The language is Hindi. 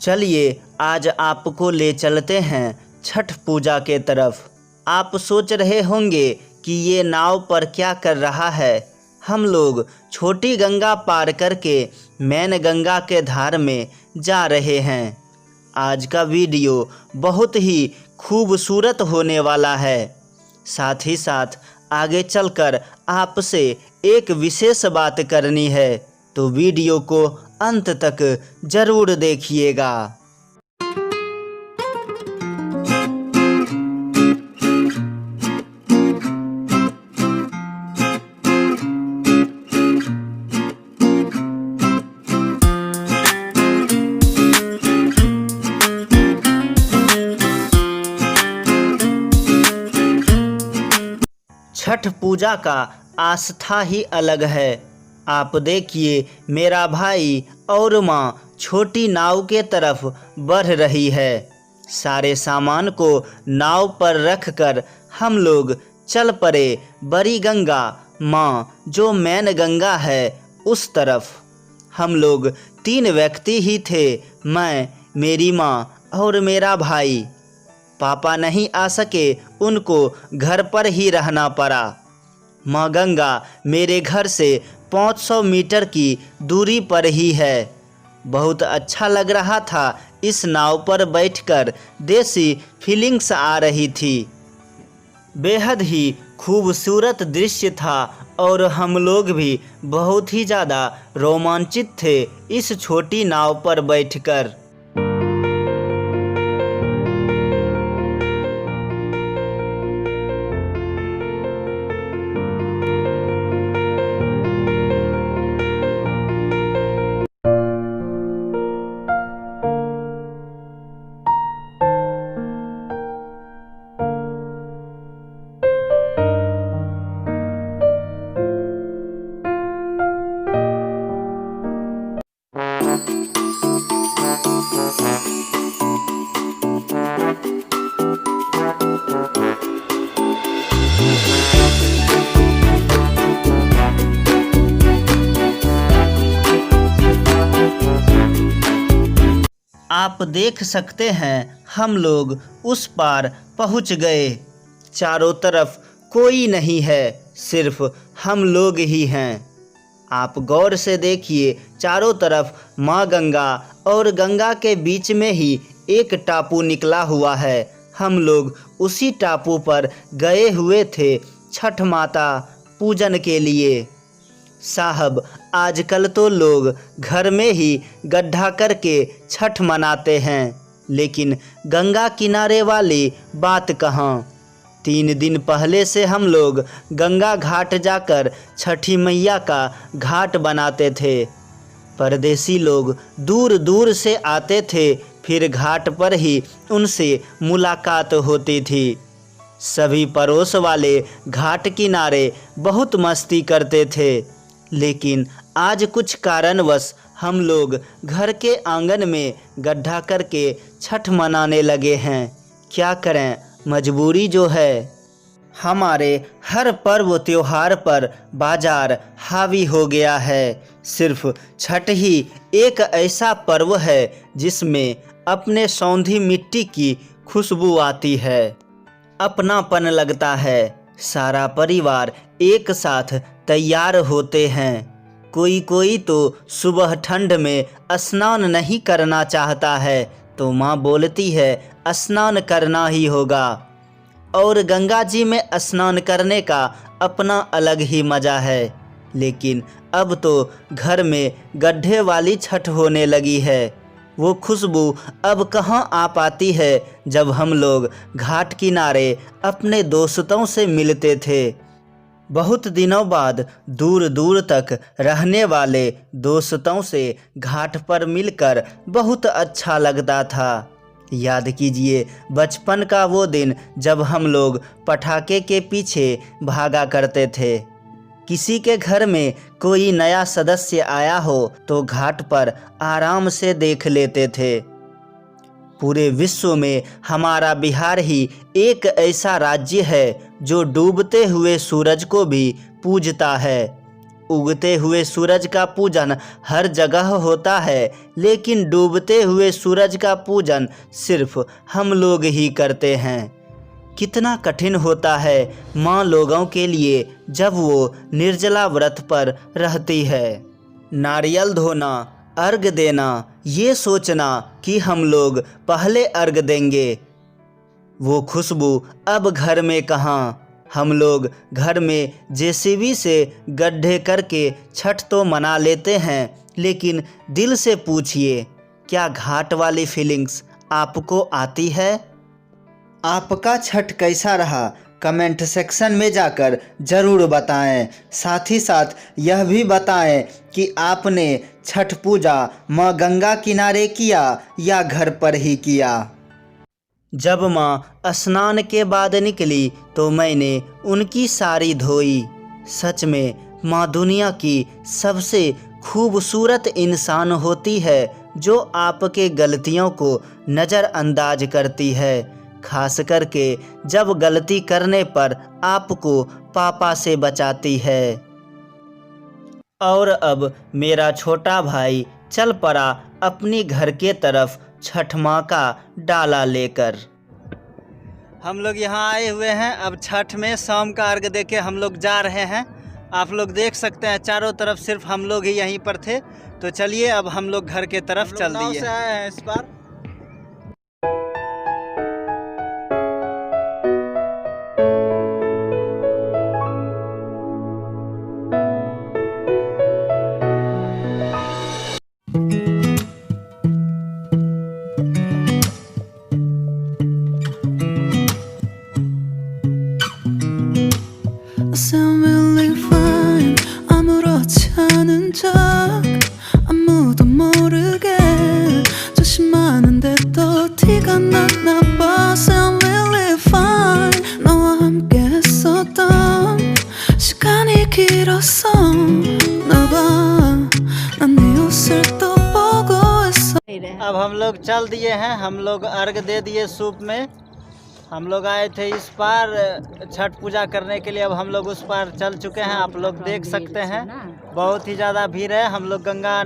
चलिए आज आपको ले चलते हैं छठ पूजा के तरफ। आप सोच रहे होंगे कि ये नाव पर क्या कर रहा है। हम लोग छोटी गंगा पार करके मैन गंगा के धार में जा रहे हैं। आज का वीडियो बहुत ही खूबसूरत होने वाला है। साथ ही साथ आगे चलकर आपसे एक विशेष बात करनी है, तो वीडियो को अंत तक जरूर देखिएगा। छठ पूजा का आस्था ही अलग है। आप देखिए, मेरा भाई और माँ छोटी नाव के तरफ बढ़ रही है। सारे सामान को नाव पर रखकर हम लोग चल पड़े बड़ी गंगा माँ जो मैन गंगा है उस तरफ। हम लोग 3 व्यक्ति ही थे, मैं, मेरी माँ और मेरा भाई। पापा नहीं आ सके, उनको घर पर ही रहना पड़ा। माँ गंगा मेरे घर से 500 मीटर की दूरी पर ही है। बहुत अच्छा लग रहा था, इस नाव पर बैठकर देसी फीलिंग्स आ रही थी। बेहद ही खूबसूरत दृश्य था और हम लोग भी बहुत ही ज़्यादा रोमांचित थे इस छोटी नाव पर बैठकर। आप देख सकते हैं, हम लोग उस पार पहुंच गए। चारों तरफ कोई नहीं है, सिर्फ हम लोग ही हैं। आप गौर से देखिए, चारों तरफ माँ गंगा और गंगा के बीच में ही एक टापू निकला हुआ है। हम लोग उसी टापू पर गए हुए थे छठ माता पूजन के लिए। साहब, आजकल तो लोग घर में ही गड्ढा करके छठ मनाते हैं, लेकिन गंगा किनारे वाली बात कहाँ। 3 दिन पहले से हम लोग गंगा घाट जाकर छठी मैया का घाट बनाते थे। परदेसी लोग दूर दूर से आते थे, फिर घाट पर ही उनसे मुलाकात होती थी। सभी पड़ोस वाले घाट किनारे बहुत मस्ती करते थे, लेकिन आज कुछ कारणवश हम लोग घर के आंगन में गड्ढा करके छठ मनाने लगे हैं। क्या करें, मजबूरी जो है। हमारे हर पर्व त्योहार पर बाजार हावी हो गया है। सिर्फ छठ ही एक ऐसा पर्व है जिसमें अपने सौंधी मिट्टी की खुशबू आती है, अपनापन लगता है। सारा परिवार एक साथ तैयार होते हैं। कोई तो सुबह ठंड में स्नान नहीं करना चाहता है, तो माँ बोलती है स्नान करना ही होगा। और गंगा जी में स्नान करने का अपना अलग ही मज़ा है। लेकिन अब तो घर में गड्ढे वाली छठ होने लगी है। वो खुशबू अब कहाँ आ पाती है जब हम लोग घाट किनारे अपने दोस्तों से मिलते थे। बहुत दिनों बाद दूर दूर तक रहने वाले दोस्तों से घाट पर मिलकर बहुत अच्छा लगता था। याद कीजिए बचपन का वो दिन जब हम लोग पटाखे के पीछे भागा करते थे। किसी के घर में कोई नया सदस्य आया हो तो घाट पर आराम से देख लेते थे। पूरे विश्व में हमारा बिहार ही एक ऐसा राज्य है जो डूबते हुए सूरज को भी पूजता है। उगते हुए सूरज का पूजन हर जगह होता है, लेकिन डूबते हुए सूरज का पूजन सिर्फ हम लोग ही करते हैं। कितना कठिन होता है माँ लोगों के लिए जब वो निर्जला व्रत पर रहती है। नारियल धोना, अर्घ देना, ये सोचना कि हम लोग पहले अर्घ देंगे, वो खुशबू अब घर में कहाँ। हम लोग घर में जेसीबी से गड्ढे करके छठ तो मना लेते हैं, लेकिन दिल से पूछिए, क्या घाट वाली फीलिंग्स आपको आती है? आपका छठ कैसा रहा? कमेंट सेक्शन में जाकर ज़रूर बताएं। साथ ही साथ यह भी बताएं कि आपने छठ पूजा माँ गंगा किनारे किया या घर पर ही किया। जब माँ स्नान के बाद निकली तो मैंने उनकी साड़ी धोई। सच में माँ दुनिया की सबसे खूबसूरत इंसान होती है, जो आपके गलतियों को नज़रअंदाज करती है, खास करके जब गलती करने पर आपको पापा से बचाती है। और अब मेरा छोटा भाई चल पड़ा अपनी घर के तरफ छठ माँ का डाला लेकर। हम लोग यहाँ आए हुए हैं, अब छठ में शाम का अर्घ देके हम लोग जा रहे हैं। आप लोग देख सकते हैं चारों तरफ सिर्फ हम लोग ही यहीं पर थे। तो चलिए अब हम लोग घर के तरफ चल दिए। नाव से आए हैं इस बार। Sound really fine. 아무렇지 않은 척 아무도 모르게 조심하는데 또 티가 났나 봐. Sound really fine. 너와 함께 했었던 시간이 길었어 나봐. 난 네 옷을 또 보고 있어. अब हम लोग चल दिए हैं, हम लोग अर्घ दे दिए सूप में। हम लोग आए थे इस पार छठ पूजा करने के लिए, अब हम लोग उस पार चल चुके हैं। आप लोग देख सकते हैं बहुत ही ज़्यादा भीड़ है। हम लोग गंगा